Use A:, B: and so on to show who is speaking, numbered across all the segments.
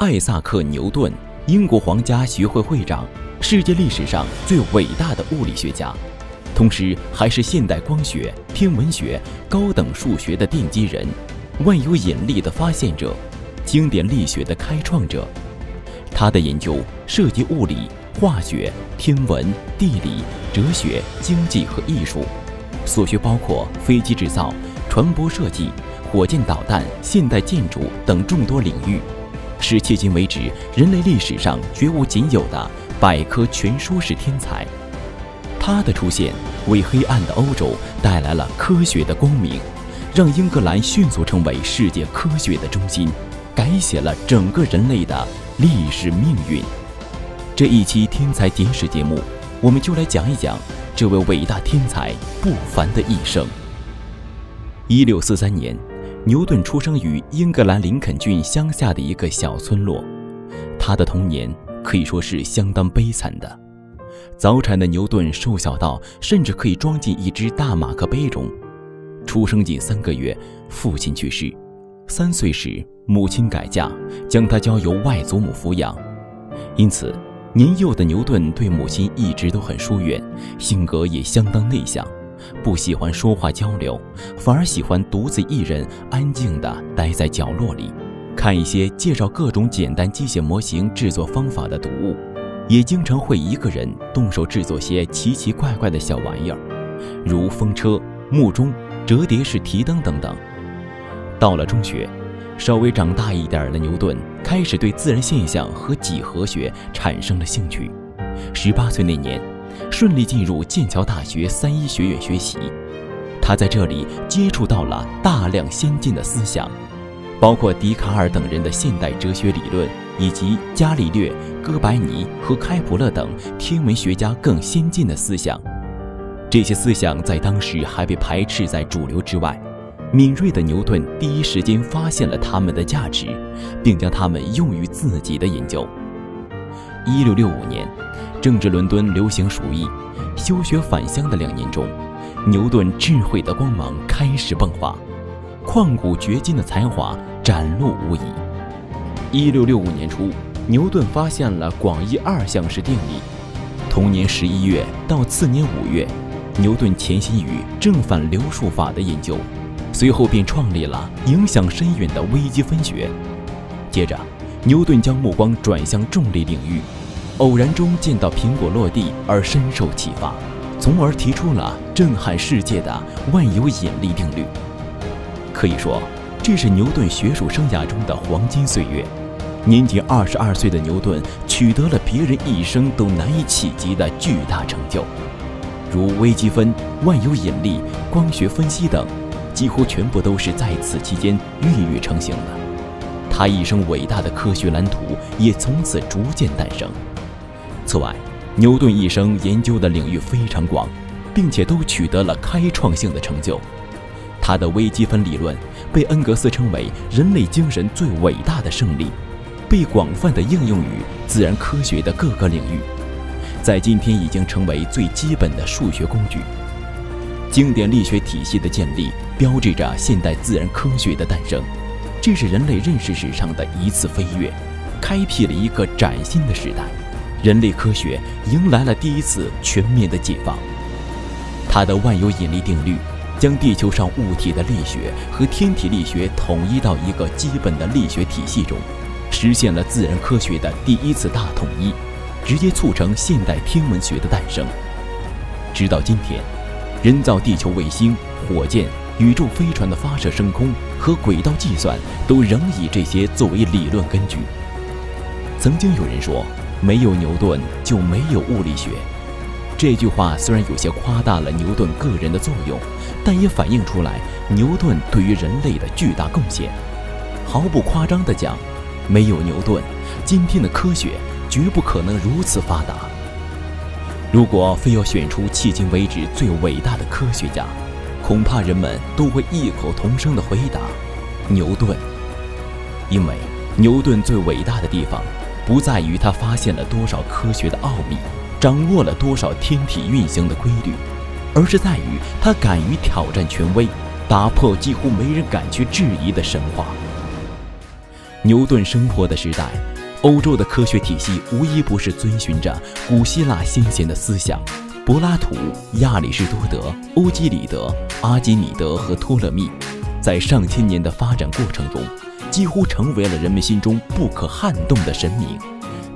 A: 艾萨克·牛顿，英国皇家学会会长，世界历史上最伟大的物理学家，同时还是现代光学、天文学、高等数学的奠基人，万有引力的发现者，经典力学的开创者。他的研究涉及物理、化学、天文、地理、哲学、经济和艺术，所学包括飞机制造、船舶设计、火箭导弹、现代建筑等众多领域，是迄今为止人类历史上绝无仅有的百科全书式天才。他的出现为黑暗的欧洲带来了科学的光明，让英格兰迅速成为世界科学的中心，改写了整个人类的历史命运。这一期天才简史节目，我们就来讲一讲这位伟大天才不凡的一生。1643年，牛顿出生于英格兰林肯郡乡下的一个小村落。他的童年可以说是相当悲惨的。早产的牛顿瘦小到甚至可以装进一只大马克杯中。出生仅3个月，父亲去世。3岁时，母亲改嫁，将他交由外祖母抚养。因此，年幼的牛顿对母亲一直都很疏远，性格也相当内向，不喜欢说话交流，反而喜欢独自一人安静地待在角落里，看一些介绍各种简单机械模型制作方法的读物，也经常会一个人动手制作些奇奇怪怪的小玩意儿，如风车、木钟、折叠式提灯等等。到了中学，稍微长大一点的牛顿开始对自然现象和几何学产生了兴趣。18岁那年，顺利进入剑桥大学3一学院学习。他在这里接触到了大量先进的思想，包括笛卡尔等人的现代哲学理论，以及伽利略、哥白尼和开普勒等天文学家更先进的思想。这些思想在当时还被排斥在主流之外。敏锐的牛顿第一时间发现了它们的价值，并将它们用于自己的研究。1665年，正值伦敦流行鼠疫、休学返乡的2年中，牛顿智慧的光芒开始迸发，旷古绝今的才华展露无遗。1665年初，牛顿发现了广义二项式定理。同年11月到次年5月，牛顿潜心于正反流数法的研究，随后便创立了影响深远的微积分学。接着，牛顿将目光转向重力领域，偶然中见到苹果落地而深受启发，从而提出了震撼世界的万有引力定律。可以说，这是牛顿学术生涯中的黄金岁月。年仅22岁的牛顿取得了别人一生都难以企及的巨大成就，如微积分、万有引力、光学分析等，几乎全部都是在此期间孕育成型的。他一生伟大的科学蓝图也从此逐渐诞生。此外，牛顿一生研究的领域非常广，并且都取得了开创性的成就。他的微积分理论被恩格斯称为人类精神最伟大的胜利，被广泛地应用于自然科学的各个领域，在今天已经成为最基本的数学工具。经典力学体系的建立标志着现代自然科学的诞生，这是人类认识史上的一次飞跃，开辟了一个崭新的时代，人类科学迎来了第一次全面的解放。他的万有引力定律将地球上物体的力学和天体力学统一到一个基本的力学体系中，实现了自然科学的第一次大统一，直接促成现代天文学的诞生。直到今天，人造地球卫星、火箭、宇宙飞船的发射升空和轨道计算都仍以这些作为理论根据。曾经有人说，没有牛顿就没有物理学。这句话虽然有些夸大了牛顿个人的作用，但也反映出来牛顿对于人类的巨大贡献。毫不夸张地讲，没有牛顿，今天的科学绝不可能如此发达。如果非要选出迄今为止最伟大的科学家，恐怕人们都会异口同声地回答：牛顿。因为牛顿最伟大的地方，不在于他发现了多少科学的奥秘，掌握了多少天体运行的规律，而是在于他敢于挑战权威，打破几乎没人敢去质疑的神话。牛顿生活的时代欧洲的科学体系无一不是遵循着古希腊先贤的思想。柏拉图、亚里士多德、欧几里得、阿基米德和托勒密，在上千年的发展过程中，几乎成为了人们心中不可撼动的神明。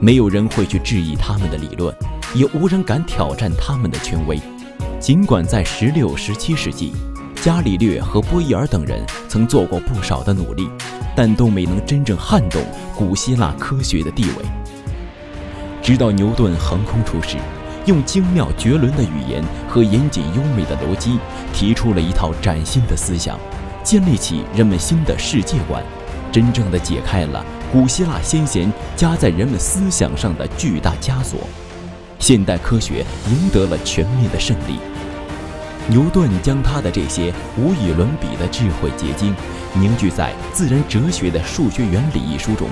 A: 没有人会去质疑他们的理论，也无人敢挑战他们的权威。尽管在16、17世纪，伽利略和波义耳等人曾做过不少的努力，但都没能真正撼动古希腊科学的地位。直到牛顿横空出世，用精妙绝伦的语言和严谨优美的逻辑，提出了一套崭新的思想，建立起人们新的世界观，真正的解开了古希腊先贤加在人们思想上的巨大枷锁。现代科学赢得了全面的胜利。牛顿将他的这些无与伦比的智慧结晶凝聚在《自然哲学的数学原理》一书中，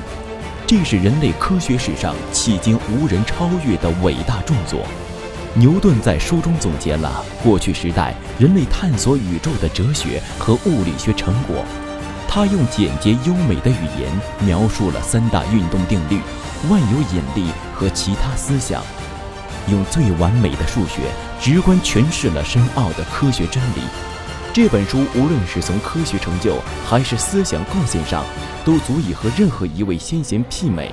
A: 这是人类科学史上迄今无人超越的伟大著作。牛顿在书中总结了过去时代人类探索宇宙的哲学和物理学成果。他用简洁优美的语言描述了3大运动定律、万有引力和其他思想，用最完美的数学直观诠释了深奥的科学真理。这本书无论是从科学成就还是思想贡献上，都足以和任何一位先贤媲美，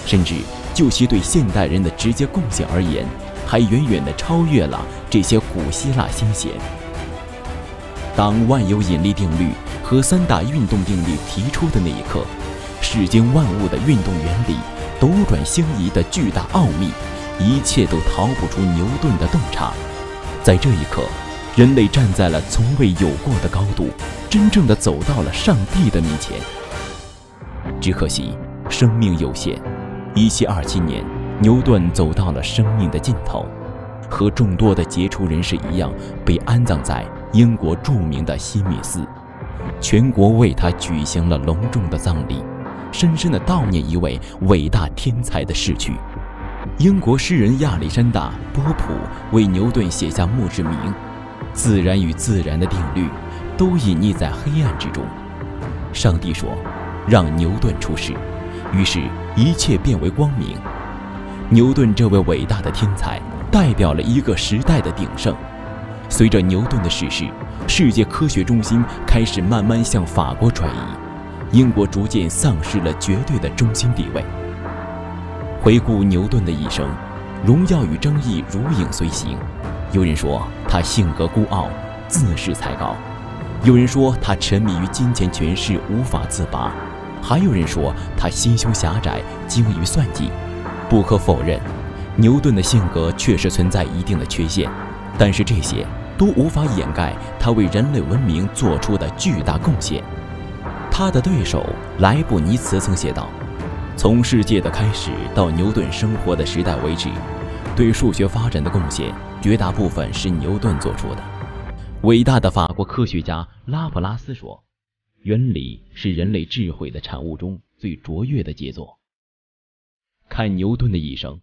A: 甚至就其对现代人的直接贡献而言，还远远地超越了这些古希腊先贤。当万有引力定律和3大运动定律提出的那一刻，世间万物的运动原理、斗转星移的巨大奥秘，一切都逃不出牛顿的洞察。在这一刻，人类站在了从未有过的高度，真正地走到了上帝的面前。只可惜生命有限，1727年，牛顿走到了生命的尽头，和众多的杰出人士一样，被安葬在英国著名的西敏寺。全国为他举行了隆重的葬礼，深深地悼念一位伟大天才的逝去。英国诗人亚历山大·波普为牛顿写下墓志铭：自然与自然的定律都隐匿在黑暗之中。上帝说，让牛顿出世，于是一切变为光明。牛顿这位伟大的天才代表了一个时代的鼎盛。随着牛顿的逝世，世界科学中心开始慢慢向法国转移，英国逐渐丧失了绝对的中心地位。回顾牛顿的一生，荣耀与争议如影随形。有人说他性格孤傲，自恃才高；有人说他沉迷于金钱权势，无法自拔；还有人说他心胸狭窄，精于算计。不可否认，牛顿的性格确实存在一定的缺陷，但是这些都无法掩盖他为人类文明做出的巨大贡献。他的对手莱布尼茨曾写道，从世界的开始到牛顿生活的时代为止，对数学发展的贡献绝大部分是牛顿做出的。伟大的法国科学家拉普拉斯说，原理是人类智慧的产物中最卓越的杰作。看牛顿的一生，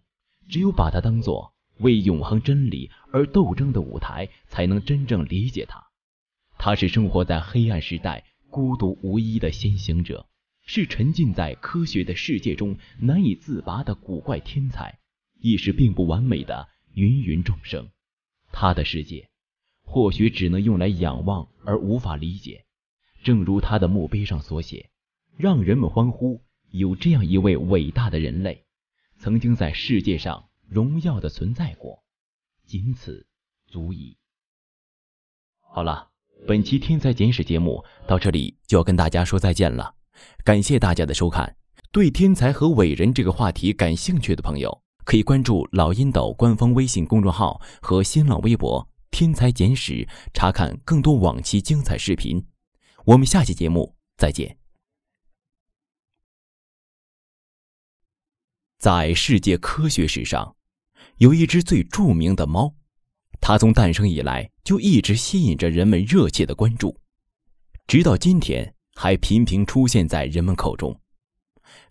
A: 只有把它当作为永恒真理而斗争的舞台，才能真正理解它。他是生活在黑暗时代孤独无依的先行者，是沉浸在科学的世界中难以自拔的古怪天才，亦是并不完美的芸芸众生。他的世界或许只能用来仰望而无法理解，正如他的墓碑上所写，让人们欢呼，有这样一位伟大的人类曾经在世界上荣耀的存在过，仅此足矣。好了，本期天才简史节目到这里就要跟大家说再见了，感谢大家的收看。对天才和伟人这个话题感兴趣的朋友，可以关注老阴斗官方微信公众号和新浪微博天才简史，查看更多往期精彩视频。我们下期节目再见。在世界科学史上，有一只最著名的猫，它从诞生以来就一直吸引着人们热切的关注，直到今天还频频出现在人们口中。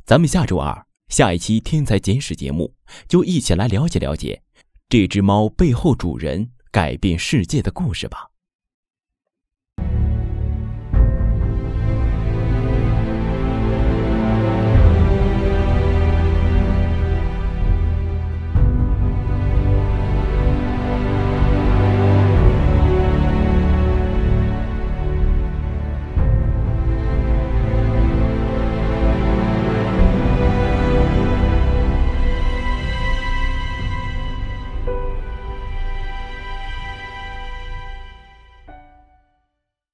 A: 咱们下周二下一期天才简史节目，就一起来了解了解这只猫背后主人改变世界的故事吧。